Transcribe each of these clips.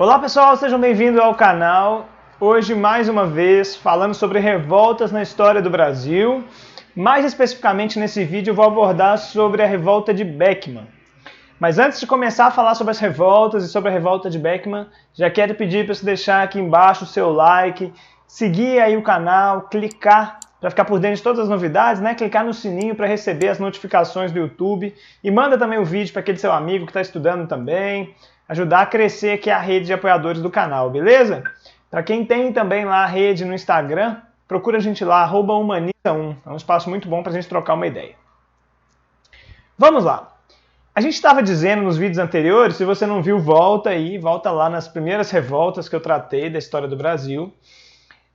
Olá pessoal, sejam bem-vindos ao canal. Hoje, mais uma vez, falando sobre revoltas na história do Brasil. Mais especificamente nesse vídeo eu vou abordar sobre a revolta de Beckman. Mas antes de começar a falar sobre as revoltas e sobre a revolta de Beckman, já quero pedir para você deixar aqui embaixo o seu like, seguir aí o canal, clicar para ficar por dentro de todas as novidades, né? Clicar no sininho para receber as notificações do YouTube e manda também o vídeo para aquele seu amigo que está estudando também, ajudar a crescer aqui a rede de apoiadores do canal, beleza? Para quem tem também lá a rede no Instagram, procura a gente lá, @humanista1, é um espaço muito bom para a gente trocar uma ideia. Vamos lá! A gente estava dizendo nos vídeos anteriores, se você não viu, volta lá nas primeiras revoltas que eu tratei da história do Brasil.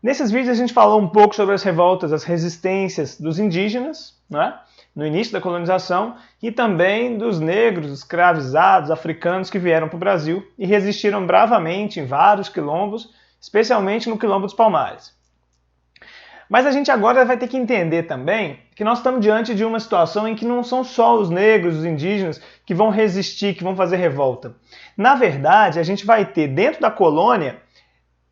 Nesses vídeos a gente falou um pouco sobre as revoltas, as resistências dos indígenas, né, no início da colonização, e também dos negros, escravizados, africanos que vieram para o Brasil e resistiram bravamente em vários quilombos, especialmente no Quilombo dos Palmares. Mas a gente agora vai ter que entender também que nós estamos diante de uma situação em que não são só os negros, os indígenas, que vão resistir, que vão fazer revolta. Na verdade, a gente vai ter dentro da colônia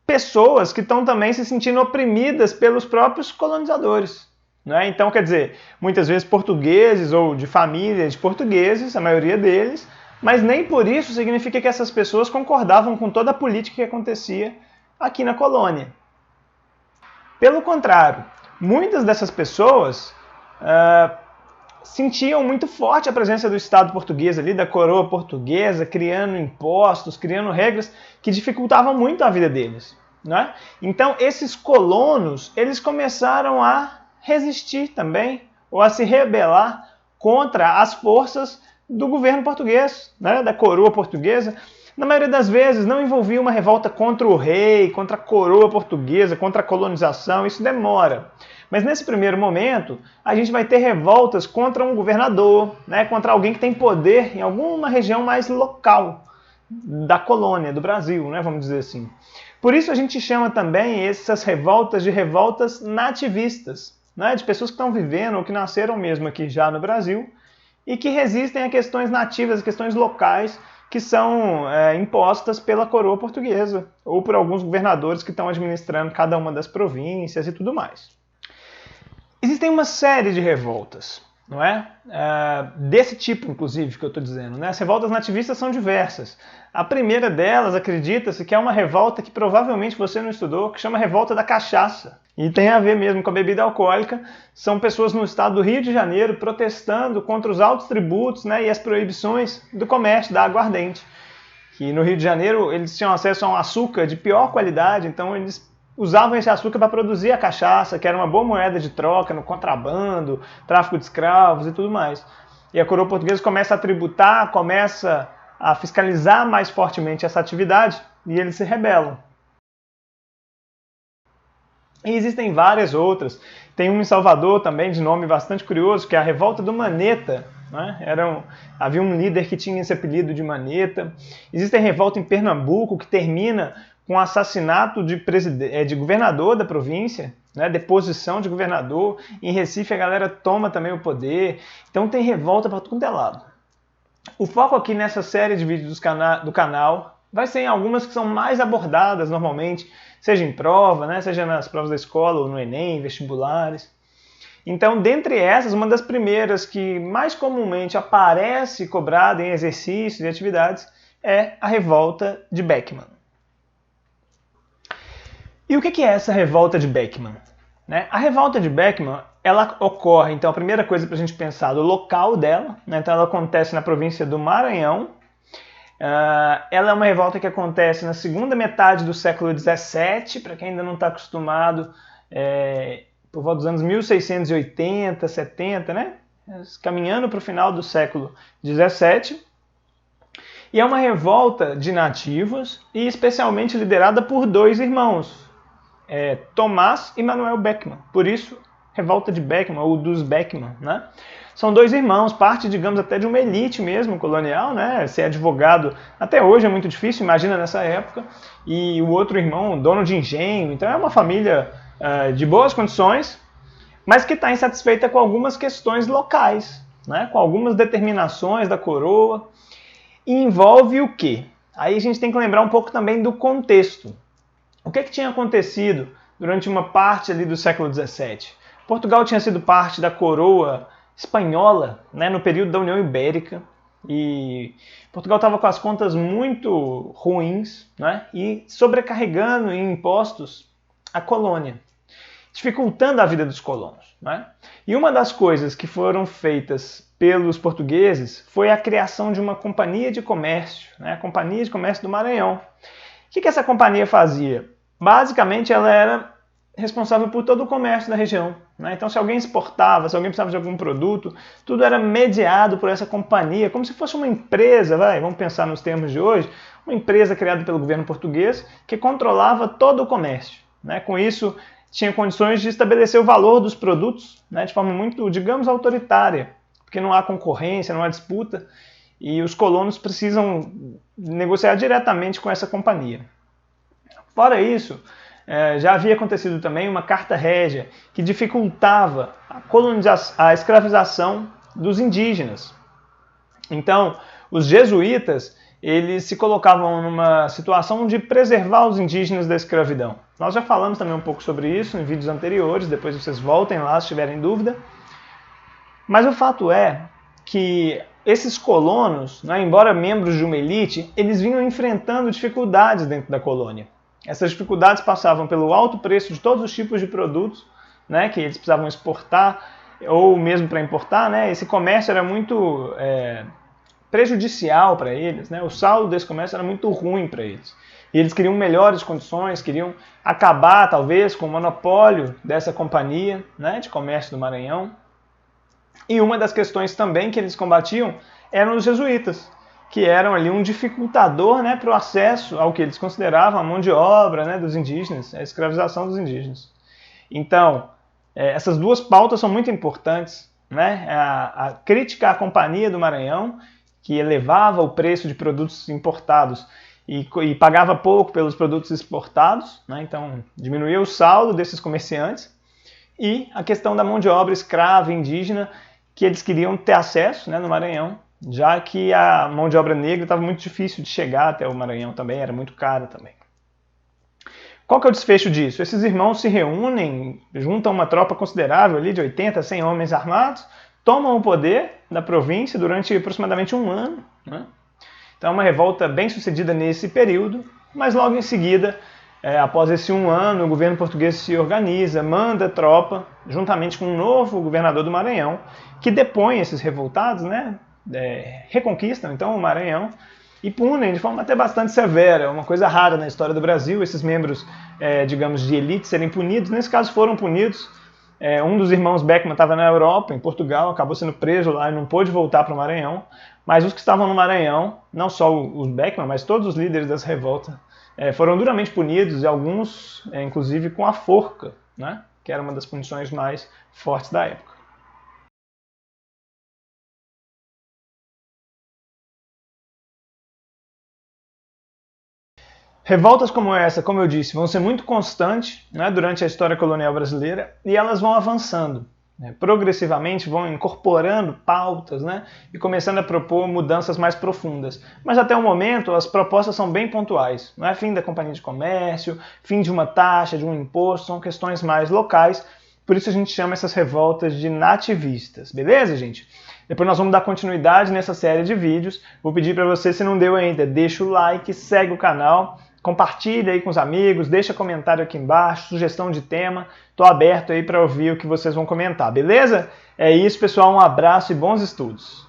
pessoas que estão também se sentindo oprimidas pelos próprios colonizadores. Né? Então, quer dizer, muitas vezes portugueses ou de família de portugueses, a maioria deles, mas nem por isso significa que essas pessoas concordavam com toda a política que acontecia aqui na colônia. Pelo contrário, muitas dessas pessoas sentiam muito forte a presença do Estado português ali, da coroa portuguesa, criando impostos, criando regras que dificultavam muito a vida deles. Né? Então, esses colonos, eles começaram a resistir também, ou a se rebelar contra as forças do governo português, né? Da coroa portuguesa. Na maioria das vezes, não envolvia uma revolta contra o rei, contra a coroa portuguesa, contra a colonização, isso demora. Mas nesse primeiro momento, a gente vai ter revoltas contra um governador, né, contra alguém que tem poder em alguma região mais local da colônia, do Brasil, né, vamos dizer assim. Por isso a gente chama também essas revoltas de revoltas nativistas, né, de pessoas que estão vivendo ou que nasceram mesmo aqui já no Brasil e que resistem a questões nativas, a questões locais, que são impostas pela coroa portuguesa ou por alguns governadores que estão administrando cada uma das províncias e tudo mais. Existem uma série de revoltas, não é? Desse tipo, inclusive, que eu estou dizendo. Né? As revoltas nativistas são diversas. A primeira delas, acredita-se, que é uma revolta que provavelmente você não estudou, que chama Revolta da Cachaça. E tem a ver mesmo com a bebida alcoólica. São pessoas no estado do Rio de Janeiro protestando contra os altos tributos, né, e as proibições do comércio da aguardente. Que no Rio de Janeiro eles tinham acesso a um açúcar de pior qualidade, então eles usavam esse açúcar para produzir a cachaça, que era uma boa moeda de troca no contrabando, tráfico de escravos e tudo mais. E a coroa portuguesa começa a tributar, começa a fiscalizar mais fortemente essa atividade e eles se rebelam. E existem várias outras. Tem uma em Salvador também, de nome bastante curioso, que é a Revolta do Maneta. Né? Havia um líder que tinha esse apelido de Maneta. Existe a revolta em Pernambuco, que termina com o assassinato de governador da província, né? Deposição de governador. Em Recife a galera toma também o poder. Então tem revolta para tudo quanto é lado. O foco aqui nessa série de vídeos do canal vai ser em algumas que são mais abordadas normalmente, seja em prova, né? Seja nas provas da escola ou no Enem, vestibulares. Então, dentre essas, uma das primeiras que mais comumente aparece cobrada em exercícios e atividades é a revolta de Beckman. E o que é essa revolta de Beckman? Né? A revolta de Beckman, ela ocorre, então a primeira coisa para a gente pensar do local dela, né? Então ela acontece na província do Maranhão. Ela é uma revolta que acontece na segunda metade do século XVII, para quem ainda não está acostumado, por volta dos anos 1680, 70, né? Caminhando para o final do século XVII. E é uma revolta de nativos e especialmente liderada por dois irmãos, Tomás e Manuel Beckman. Por isso, revolta de Beckman, ou dos Beckman. Né? São dois irmãos, parte, digamos, até de uma elite mesmo colonial. Né? Ser advogado até hoje é muito difícil, imagina nessa época. E o outro irmão, dono de engenho. Então é uma família de boas condições, mas que está insatisfeita com algumas questões locais, né? Com algumas determinações da coroa. E envolve o quê? aí a gente tem que lembrar um pouco também do contexto. O que tinha acontecido durante uma parte ali do século XVII? Portugal tinha sido parte da coroa espanhola, né, no período da União Ibérica, e Portugal estava com as contas muito ruins, né, e sobrecarregando em impostos a colônia, dificultando a vida dos colonos, né? E uma das coisas que foram feitas pelos portugueses foi a criação de uma companhia de comércio, né, a Companhia de Comércio do Maranhão. O que essa companhia fazia? Basicamente, ela era responsável por todo o comércio da região, né? Então, se alguém exportava, se alguém precisava de algum produto, tudo era mediado por essa companhia, como se fosse uma empresa, vamos pensar nos termos de hoje, uma empresa criada pelo governo português que controlava todo o comércio, né? Com isso, tinha condições de estabelecer o valor dos produtos, né, de forma muito, digamos, autoritária, porque não há concorrência, não há disputa, e os colonos precisam negociar diretamente com essa companhia. Fora isso, já havia acontecido também uma carta régia que dificultava a escravização dos indígenas. Então, os jesuítas, eles se colocavam numa situação de preservar os indígenas da escravidão. Nós já falamos também um pouco sobre isso em vídeos anteriores, depois vocês voltem lá se tiverem dúvida. Mas o fato é que esses colonos, né, embora membros de uma elite, eles vinham enfrentando dificuldades dentro da colônia. Essas dificuldades passavam pelo alto preço de todos os tipos de produtos, né, que eles precisavam exportar ou mesmo para importar, né? Esse comércio era muito prejudicial para eles, né? O saldo desse comércio era muito ruim para eles. E eles queriam melhores condições, queriam acabar talvez com o monopólio dessa companhia, né, de comércio do Maranhão. E uma das questões também que eles combatiam eram os jesuítas, que eram ali um dificultador, né, para o acesso ao que eles consideravam a mão de obra, né, dos indígenas, a escravização dos indígenas. Então, essas duas pautas são muito importantes, né? A crítica à Companhia do Maranhão, que elevava o preço de produtos importados e pagava pouco pelos produtos exportados, né? Então diminuía o saldo desses comerciantes, e a questão da mão de obra escrava indígena, que eles queriam ter acesso, né, no Maranhão, já que a mão de obra negra estava muito difícil de chegar até o Maranhão também, era muito cara também. Qual que é o desfecho disso? Esses irmãos se reúnem, juntam uma tropa considerável ali de 80 a 100 homens armados, tomam o poder da província durante aproximadamente um ano, né? Então é uma revolta bem sucedida nesse período, mas logo em seguida, após esse um ano, o governo português se organiza, manda tropa, juntamente com um novo governador do Maranhão, que depõe esses revoltados, né? Reconquistam então o Maranhão e punem de forma até bastante severa, uma coisa rara na história do Brasil, esses membros, digamos, de elite serem punidos. Nesse caso foram punidos. Um dos irmãos Beckman estava na Europa, em Portugal, acabou sendo preso lá e não pôde voltar para o Maranhão, mas os que estavam no Maranhão, não só os Beckman, mas todos os líderes dessa revolta, foram duramente punidos, e alguns, inclusive, com a forca, né? Que era uma das punições mais fortes da época. Revoltas como essa, como eu disse, vão ser muito constantes, né, durante a história colonial brasileira, e elas vão avançando, né, progressivamente vão incorporando pautas, né, e começando a propor mudanças mais profundas. Mas até o momento as propostas são bem pontuais. Não é fim da companhia de comércio, fim de uma taxa, de um imposto, são questões mais locais. Por isso a gente chama essas revoltas de nativistas. Beleza, gente? Depois nós vamos dar continuidade nessa série de vídeos. Vou pedir para você, se não deu ainda, deixa o like, segue o canal, compartilha aí com os amigos, deixa comentário aqui embaixo, sugestão de tema. Estou aberto aí para ouvir o que vocês vão comentar, beleza? É isso, pessoal. Um abraço e bons estudos.